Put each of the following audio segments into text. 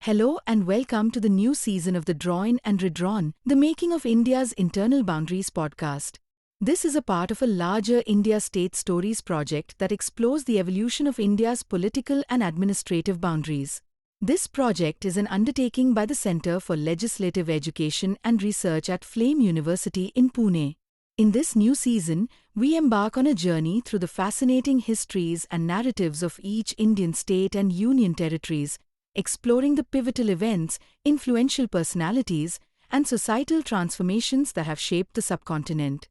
Hello and welcome to the new season of the Drawn and Redrawn, the Making of India's Internal Boundaries podcast. This is a part of a larger India State Stories project that explores the evolution of India's political and administrative boundaries. This project is an undertaking by the Centre for Legislative Education and Research at Flame University in Pune. In this new season, we embark on a journey through the fascinating histories and narratives of each Indian state and union territories, exploring the pivotal events, influential personalities, and societal transformations that have shaped the subcontinent.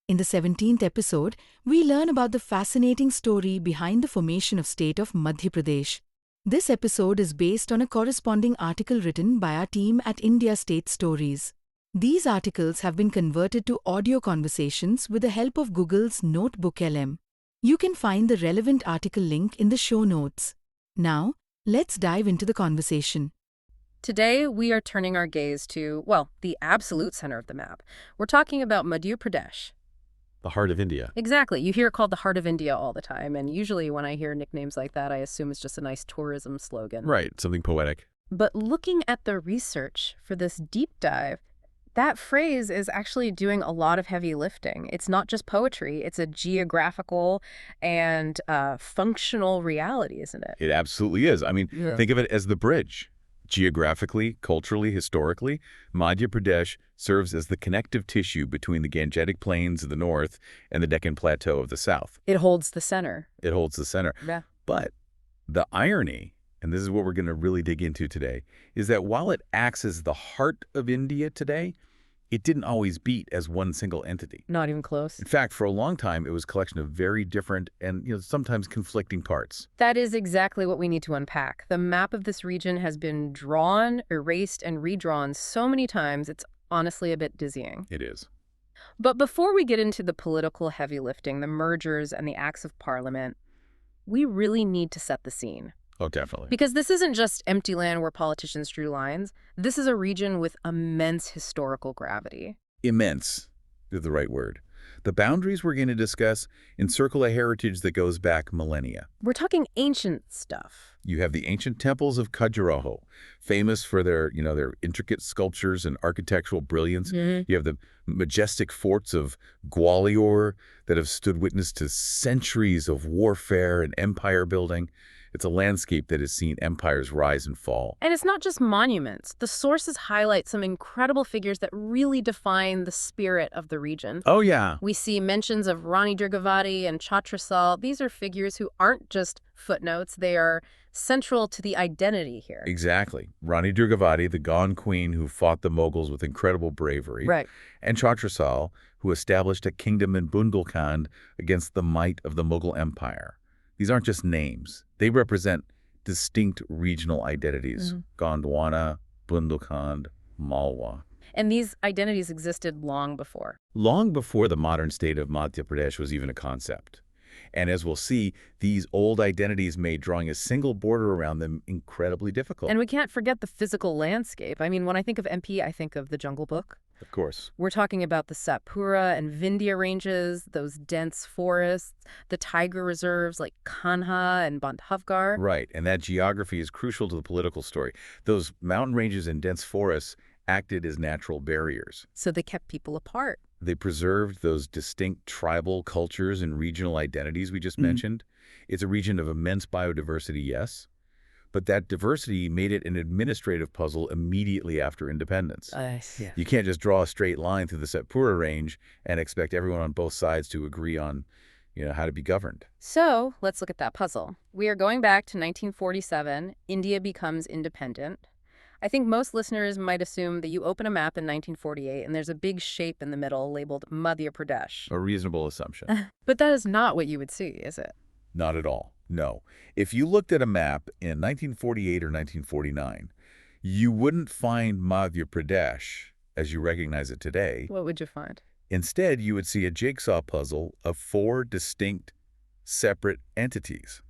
In the 17th episode, we learn about the fascinating story behind the formation of state of Madhya Pradesh. This episode is based on a corresponding article written by our team at India State Stories. These articles have been converted to audio conversations with the help of Google's Notebook LM. You can find the relevant article link in the show notes. Now, let's dive into the conversation. Today, we are turning our gaze to, the absolute center of the map. We're talking about Madhya Pradesh. The heart of India. Exactly. You hear it called the heart of India all the time, and usually when I hear nicknames like that, I assume it's just a nice tourism slogan. Right, something poetic. But looking at the research for this deep dive, that phrase is actually doing a lot of heavy lifting. It's not just poetry, it's a geographical and functional reality, isn't it? It absolutely is. Think of it as the bridge. Geographically, culturally, historically, Madhya Pradesh serves as the connective tissue between the Gangetic Plains of the north and the Deccan Plateau of the south. It holds the center. It holds the center. Yeah. But the irony, and this is what we're going to really dig into today, is that while it acts as the heart of India today, it didn't always beat as one single entity. Not even close. In fact, for a long time, it was a collection of very different and sometimes conflicting parts. That is exactly what we need to unpack. The map of this region has been drawn, erased, and redrawn so many times, it's honestly a bit dizzying. It is. But before we get into the political heavy lifting, the mergers, and the acts of parliament, we really need to set the scene. Oh, definitely. Because this isn't just empty land where politicians drew lines. This is a region with immense historical gravity. Immense is the right word. The boundaries we're going to discuss encircle a heritage that goes back millennia. We're talking ancient stuff. You have the ancient temples of Khajuraho, famous for their intricate sculptures and architectural brilliance. Mm-hmm. You have the majestic forts of Gwalior that have stood witness to centuries of warfare and empire building. It's a landscape that has seen empires rise and fall. And it's not just monuments. The sources highlight some incredible figures that really define the spirit of the region. Oh, yeah. We see mentions of Rani Durgavati and Chhatrasal. These are figures who aren't just footnotes. They are central to the identity here. Exactly. Rani Durgavati, the Gone queen who fought the Mughals with incredible bravery. Right. And Chhatrasal, who established a kingdom in Bundelkhand against the might of the Mughal Empire. These aren't just names. They represent distinct regional identities. Gondwana, Bundelkhand, Malwa. And these identities existed long before. Long before the modern state of Madhya Pradesh was even a concept. And as we'll see, these old identities made drawing a single border around them incredibly difficult. And we can't forget the physical landscape. When I think of MP, I think of the Jungle Book. Of course. We're talking about the Satpura and Vindhya ranges, those dense forests, the tiger reserves like Kanha and Bandhavgarh. Right, and that geography is crucial to the political story. Those mountain ranges and dense forests acted as natural barriers. So they kept people apart. They preserved those distinct tribal cultures and regional identities we just mentioned. It's a region of immense biodiversity, yes, but that diversity made it an administrative puzzle immediately after independence. Yeah. You can't just draw a straight line through the Satpura range and expect everyone on both sides to agree on, how to be governed. So let's look at that puzzle. We are going back to 1947. India becomes independent. I think most listeners might assume that you open a map in 1948 and there's a big shape in the middle labeled Madhya Pradesh. A reasonable assumption. But that is not what you would see, is it? Not at all. No. If you looked at a map in 1948 or 1949, you wouldn't find Madhya Pradesh as you recognize it today. What would you find? Instead, you would see a jigsaw puzzle of 4 distinct, separate entities.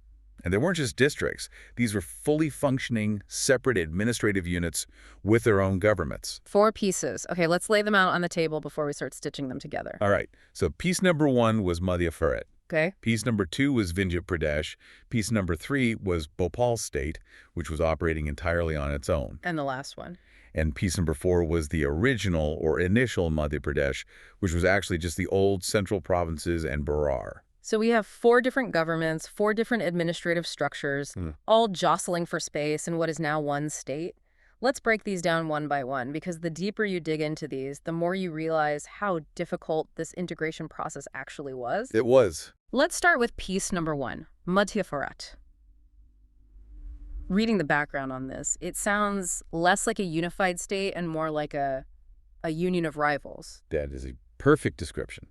And they weren't just districts. These were fully functioning, separate administrative units with their own governments. 4 pieces. Okay, let's lay them out on the table before we start stitching them together. All right. So piece number 1 was Madhya Bharat. Okay. Piece number 2 was Madhya Pradesh. Piece number 3 was Bhopal state, which was operating entirely on its own. And the last one. And piece number 4 was the original or initial Madhya Pradesh, which was actually just the old central provinces and Berar. So we have 4 different governments, 4 different administrative structures, all jostling for space in what is now one state. Let's break these down one by one, because the deeper you dig into these, the more you realize how difficult this integration process actually was. It was. Let's start with piece number 1, Madhya Bharat. Reading the background on this, it sounds less like a unified state and more like a union of rivals. That is a perfect description.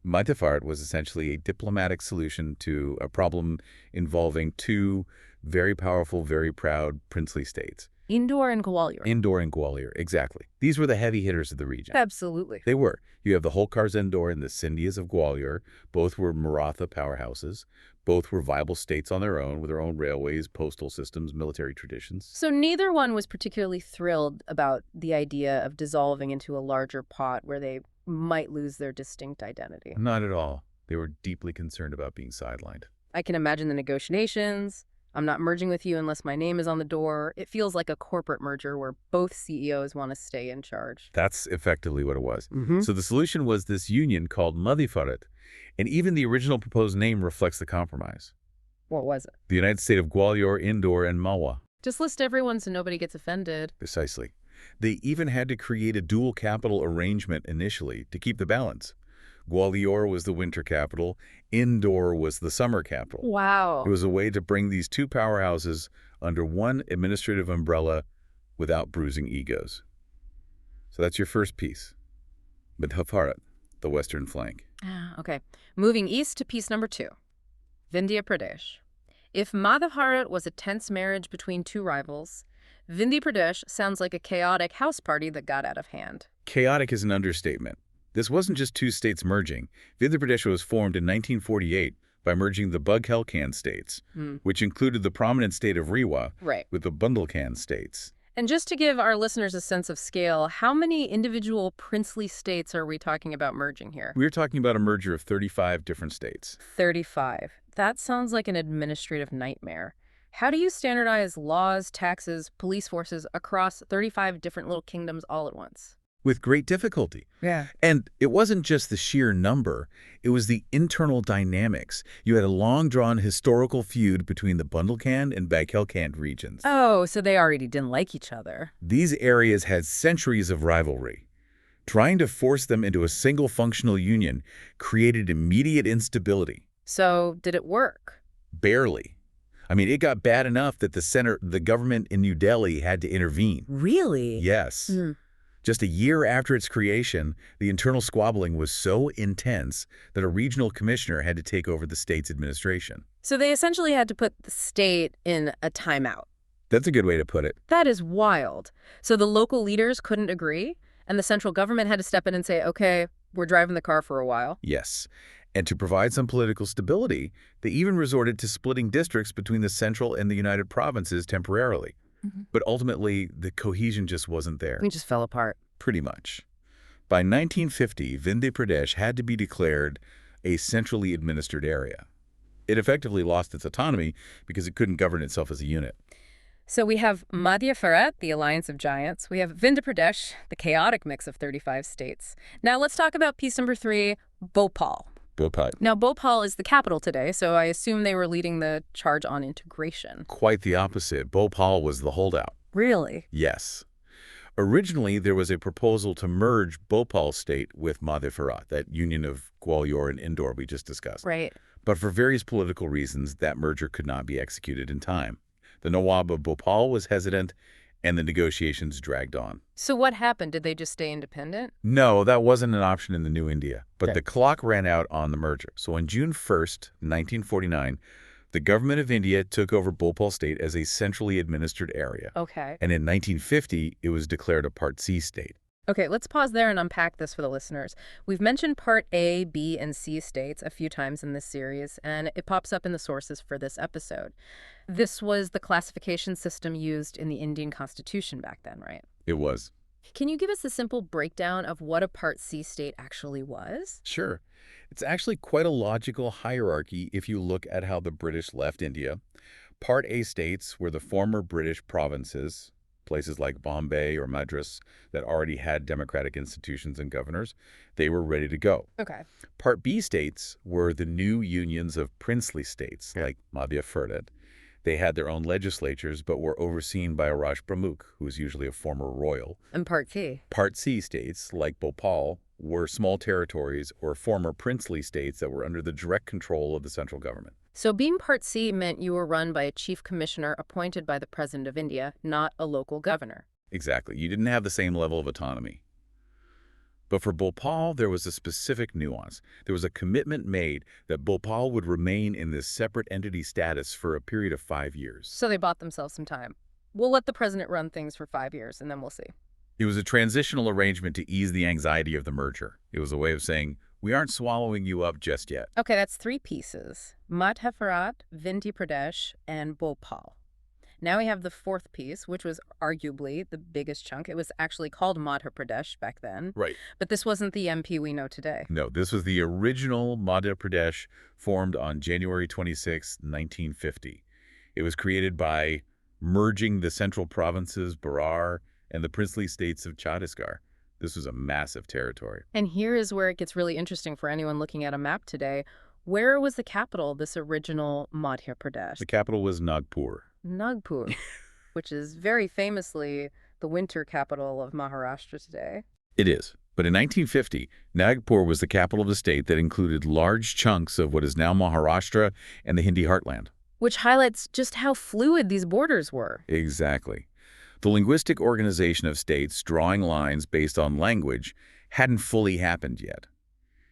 Madhya Bharat was essentially a diplomatic solution to a problem involving 2 very powerful, very proud princely states. Indore and Gwalior. Indore and Gwalior, exactly. These were the heavy hitters of the region. Absolutely. They were. You have the Holkars Indore and the Scindias of Gwalior. Both were Maratha powerhouses. Both were viable states on their own, with their own railways, postal systems, military traditions. So neither one was particularly thrilled about the idea of dissolving into a larger pot where they might lose their distinct identity. Not at all. They were deeply concerned about being sidelined. I can imagine the negotiations. I'm not merging with you unless my name is on the door. It feels like a corporate merger where both CEOs want to stay in charge. That's effectively what it was. So the solution was this union called Madhya Bharat, and even the original proposed name reflects the compromise. What was it? The United State of Gwalior, Indore, and Malwa. Just list everyone so nobody gets offended. Precisely. They even had to create a dual capital arrangement initially to keep the balance. Gwalior was the winter capital. Indore was the summer capital. Wow. It was a way to bring these 2 powerhouses under one administrative umbrella without bruising egos. So that's your first piece. Madhya Bharat, the western flank. Okay. Moving east to piece number 2, Madhya Pradesh. If Madhya Bharat was a tense marriage between 2 rivals, Madhya Pradesh sounds like a chaotic house party that got out of hand. Chaotic is an understatement. This wasn't just 2 states merging. Madhya Pradesh was formed in 1948 by merging the Bughelkhand states, which included the prominent state of Rewa, with the Bundelkhand states. And just to give our listeners a sense of scale, how many individual princely states are we talking about merging here? We're talking about a merger of 35 different states. 35. That sounds like an administrative nightmare. How do you standardize laws, taxes, police forces across 35 different little kingdoms all at once? With great difficulty. Yeah. And it wasn't just the sheer number, it was the internal dynamics. You had a long-drawn historical feud between the Bundelkhand and Bughelkhand regions. Oh, so they already didn't like each other. These areas had centuries of rivalry. Trying to force them into a single functional union created immediate instability. So, did it work? Barely. I mean, it got bad enough that the government in New Delhi had to intervene. Really? Yes. Just a year after its creation, the internal squabbling was so intense that a regional commissioner had to take over the state's administration. So they essentially had to put the state in a timeout. That's a good way to put it. That is wild. So the local leaders couldn't agree, and the central government had to step in and say, okay, we're driving the car for a while. Yes. And to provide some political stability, they even resorted to splitting districts between the central and the united provinces temporarily. But ultimately, the cohesion just wasn't there. We just fell apart. Pretty much. By 1950, Madhya Pradesh had to be declared a centrally administered area. It effectively lost its autonomy because it couldn't govern itself as a unit. So we have Madhya Bharat, the alliance of giants. We have Madhya Pradesh, the chaotic mix of 35 states. Now let's talk about piece number 3, Bhopal. Bhopal. Now, Bhopal is the capital today, so I assume they were leading the charge on integration. Quite the opposite. Bhopal was the holdout. Really? Yes. Originally, there was a proposal to merge Bhopal state with Madhya Bharat, that union of Gwalior and Indore we just discussed. Right. But for various political reasons, that merger could not be executed in time. The Nawab of Bhopal was hesitant, and the negotiations dragged on. So what happened? Did they just stay independent? No, that wasn't an option in the new India. But Okay. the clock ran out on the merger. So on June 1st, 1949, the government of India took over Bhopal state as a centrally administered area. Okay. And in 1950, it was declared a Part C state. Okay, let's pause there and unpack this for the listeners. We've mentioned Part A, B, and C states a few times in this series, and it pops up in the sources for this episode. This was the classification system used in the Indian Constitution back then, right? It was. Can you give us a simple breakdown of what a Part C state actually was? Sure. It's actually quite a logical hierarchy if you look at how the British left India. Part A states were the former British provinces, places like Bombay or Madras that already had democratic institutions and governors. They were ready to go. Okay. Part B states were the new unions of princely states like Madhya Pradesh. They had their own legislatures but were overseen by a Raj Pramukh, who was usually a former royal. And Part C? Part C states, like Bhopal, were small territories or former princely states that were under the direct control of the central government. So being Part C meant you were run by a chief commissioner appointed by the President of India, not a local governor. Exactly. You didn't have the same level of autonomy. But for Bhopal, there was a specific nuance. There was a commitment made that Bhopal would remain in this separate entity status for a period of 5 years. So they bought themselves some time. We'll let the president run things for 5 years, and then we'll see. It was a transitional arrangement to ease the anxiety of the merger. It was a way of saying, we aren't swallowing you up just yet. Okay, that's 3 pieces. Madhya Bharat, Madhya Pradesh, and Bhopal. Now we have the 4th piece, which was arguably the biggest chunk. It was actually called Madhya Pradesh back then. Right. But this wasn't the MP we know today. No, this was the original Madhya Pradesh, formed on January 26, 1950. It was created by merging the central provinces, Berar, and the princely states of Chhattisgarh. This was a massive territory. And here is where it gets really interesting for anyone looking at a map today. Where was the capital of this original Madhya Pradesh? The capital was Nagpur. Nagpur, which is very famously the winter capital of Maharashtra today. It is. But in 1950, Nagpur was the capital of the state that included large chunks of what is now Maharashtra and the Hindi heartland. Which highlights just how fluid these borders were. Exactly. The linguistic organization of states drawing lines based on language hadn't fully happened yet.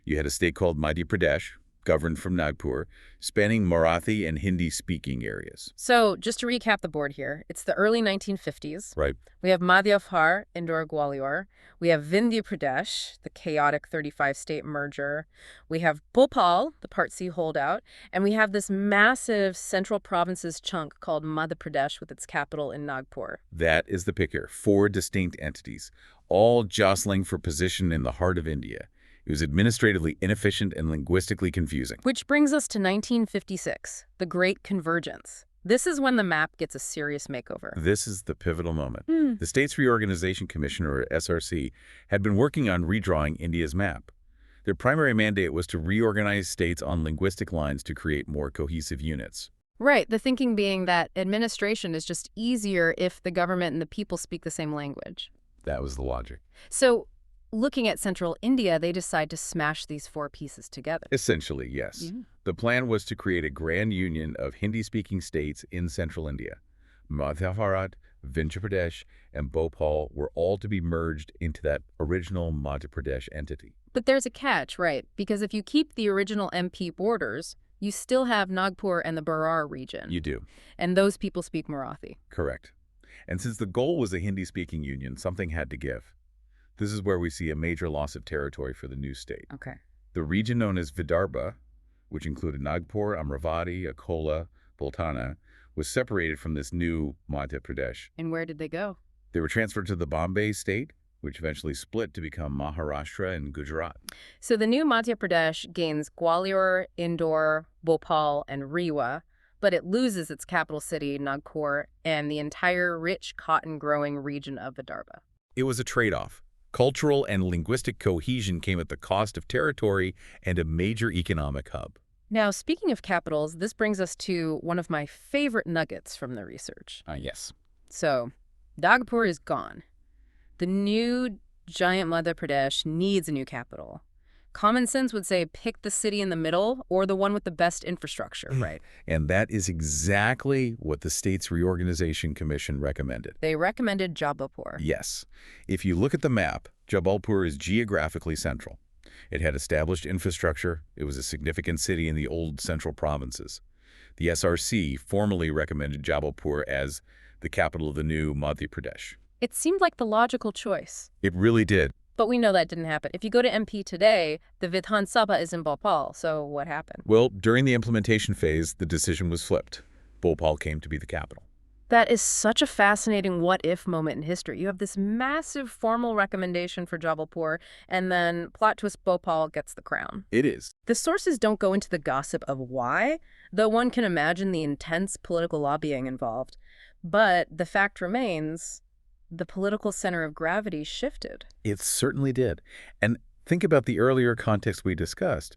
You had a state called Madhya Pradesh, governed from Nagpur, spanning Marathi and Hindi-speaking areas. So, just to recap the board here, it's the early 1950s. Right. We have Madhya Bharat, Indore, Gwalior. We have Vindhya Pradesh, the chaotic 35-state merger. We have Bhopal, the Part C holdout. And we have this massive central provinces chunk called Madhya Pradesh with its capital in Nagpur. That is the picture. 4 distinct entities, all jostling for position in the heart of India. It was administratively inefficient and linguistically confusing. Which brings us to 1956, the Great Convergence. This is when the map gets a serious makeover. This is the pivotal moment. The States Reorganization Commission, or SRC, had been working on redrawing India's map. Their primary mandate was to reorganize states on linguistic lines to create more cohesive units. Right, the thinking being that administration is just easier if the government and the people speak the same language. That was the logic. So, looking at central India, they decide to smash these 4 pieces together. Essentially, yes. Yeah. The plan was to create a grand union of Hindi-speaking states in central India. Madhya Bharat, Vindhya Pradesh, and Bhopal were all to be merged into that original Madhya Pradesh entity. But there's a catch, right? Because if you keep the original MP borders, you still have Nagpur and the Berar region. You do. And those people speak Marathi. Correct. And since the goal was a Hindi-speaking union, something had to give. This is where we see a major loss of territory for the new state. Okay. The region known as Vidarbha, which included Nagpur, Amravati, Akola, Bultana, was separated from this new Madhya Pradesh. And where did they go? They were transferred to the Bombay state, which eventually split to become Maharashtra and Gujarat. So the new Madhya Pradesh gains Gwalior, Indore, Bhopal, and Rewa, but it loses its capital city, Nagpur, and the entire rich cotton-growing region of Vidarbha. It was a trade-off. Cultural and linguistic cohesion came at the cost of territory and a major economic hub. Now, speaking of capitals, this brings us to one of my favorite nuggets from the research. Yes. So, Nagpur is gone. The new giant Madhya Pradesh needs a new capital. Common sense would say pick the city in the middle or the one with the best infrastructure, right? And that is exactly what the States Reorganization Commission recommended. They recommended Jabalpur. Yes. If you look at the map, Jabalpur is geographically central. It had established infrastructure. It was a significant city in the old central provinces. The SRC formally recommended Jabalpur as the capital of the new Madhya Pradesh. It seemed like the logical choice. It really did. But we know that didn't happen. If you go to MP today, the Vidhan Sabha is in Bhopal. So what happened? Well, during the implementation phase, the decision was flipped. Bhopal came to be the capital. That is such a fascinating what-if moment in history. You have this massive formal recommendation for Jabalpur, and then plot twist Bhopal gets the crown. It is. The sources don't go into the gossip of why, though one can imagine the intense political lobbying involved. But the fact remains, the political center of gravity shifted. It certainly did. And think about the earlier context we discussed.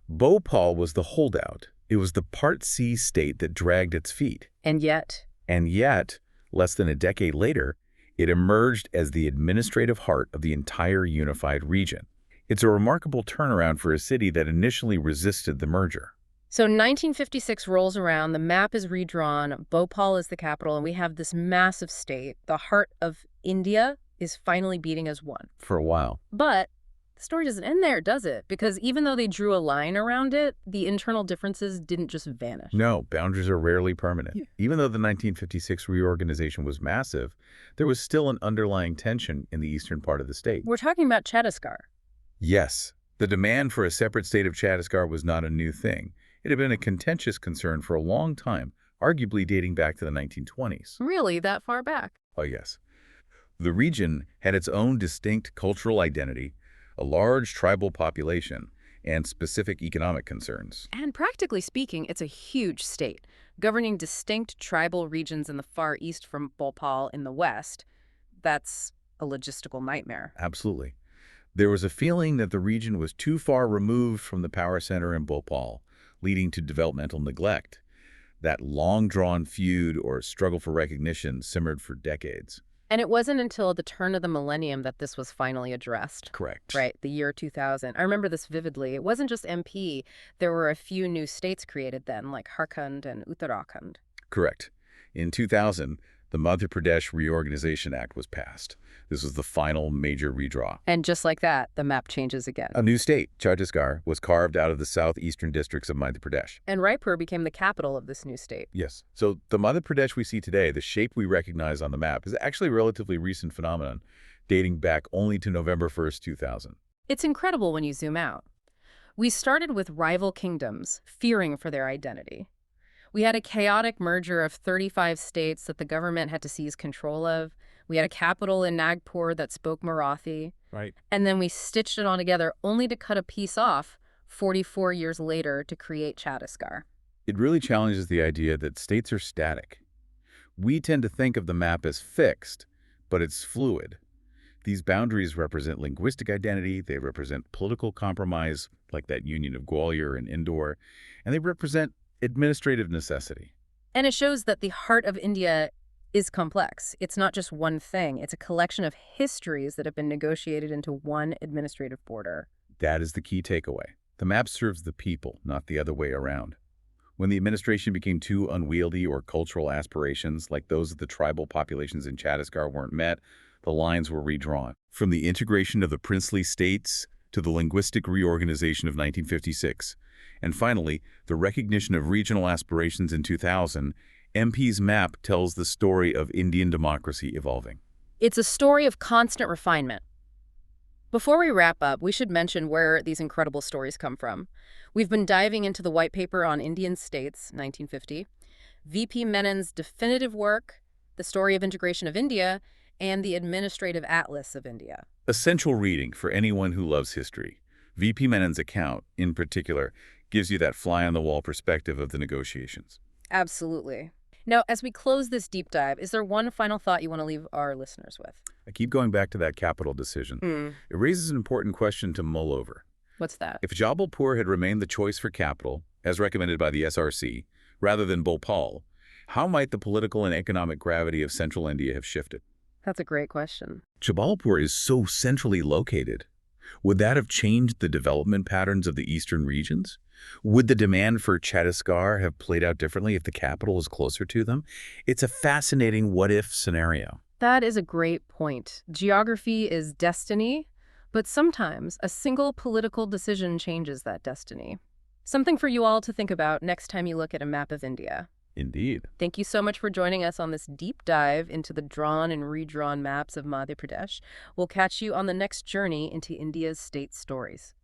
Bhopal was the holdout. It was the Part C state that dragged its feet. And yet, less than a decade later, it emerged as the administrative heart of the entire unified region. It's a remarkable turnaround for a city that initially resisted the merger. so 1956 rolls around, the map is redrawn, Bhopal is the capital, and we have this massive state. The heart of India is finally beating as one. For a while. But the story doesn't end there, does it? Because even though they drew a line around it, the internal differences didn't just vanish. No, boundaries are rarely permanent. Yeah. Even though the 1956 reorganization was massive, there was still an underlying tension in the eastern part of the state. We're talking about Chhattisgarh. Yes, the demand for a separate state of Chhattisgarh was not a new thing. It had been a contentious concern for a long time, arguably dating back to the 1920s. Really, that far back? Oh, yes. The region had its own distinct cultural identity, a large tribal population, and specific economic concerns. And practically speaking, it's a huge state, governing distinct tribal regions in the far east from Bhopal in the west. That's a logistical nightmare. Absolutely. There was a feeling that the region was too far removed from the power center in Bhopal, leading to developmental neglect. That long-drawn feud or struggle for recognition simmered for decades. And it wasn't until the turn of the millennium that this was finally addressed. Correct. Right, the year 2000. I remember this vividly. It wasn't just MP. There were a few new states created then, like Jharkhand and Uttarakhand. Correct. In 2000, the Madhya Pradesh Reorganization Act was passed. This was the final major redraw. And just like that, the map changes again. A new state, Chhattisgarh, was carved out of the southeastern districts of Madhya Pradesh. And Raipur became the capital of this new state. Yes. So the Madhya Pradesh we see today, the shape we recognize on the map, is actually a relatively recent phenomenon, dating back only to November 1st, 2000. It's incredible when you zoom out. We started with rival kingdoms, fearing for their identity. We had a chaotic merger of 35 states that the government had to seize control of. We had a capital in Nagpur that spoke Marathi. Right. And then we stitched it all together only to cut a piece off 44 years later to create Chhattisgarh. It really challenges the idea that states are static. We tend to think of the map as fixed, but it's fluid. These boundaries represent linguistic identity, they represent political compromise, like that Union of Gwalior and Indore, and they represent administrative necessity. And it shows that the heart of India is complex. It's not just one thing. It's a collection of histories that have been negotiated into one administrative border. That is the key takeaway. The map serves the people, not the other way around. When the administration became too unwieldy or cultural aspirations, like those of the tribal populations in Chhattisgarh, weren't met, the lines were redrawn. From the integration of the princely states to the linguistic reorganization of 1956, and finally, the recognition of regional aspirations in 2000, MP's map tells the story of Indian democracy evolving. It's a story of constant refinement. Before we wrap up, we should mention where these incredible stories come from. We've been diving into the White Paper on Indian States, 1950, V.P. Menon's definitive work, The Story of Integration of India, and the Administrative Atlas of India. Essential reading for anyone who loves history. V.P. Menon's account, in particular, gives you that fly-on-the-wall perspective of the negotiations. Absolutely. Now, as we close this deep dive, is there one final thought you want to leave our listeners with? I keep going back to that capital decision. It raises an important question to mull over. What's that? If Jabalpur had remained the choice for capital, as recommended by the SRC, rather than Bhopal, how might the political and economic gravity of central India have shifted? That's a great question. Jabalpur is so centrally located. Would that have changed the development patterns of the eastern regions? Would the demand for Chhattisgarh have played out differently if the capital was closer to them? It's a fascinating what-if scenario. That is a great point. Geography is destiny, but sometimes a single political decision changes that destiny. Something for you all to think about next time you look at a map of India. Indeed. Thank you so much for joining us on this deep dive into the drawn and redrawn maps of Madhya Pradesh. We'll catch you on the next journey into India's state stories.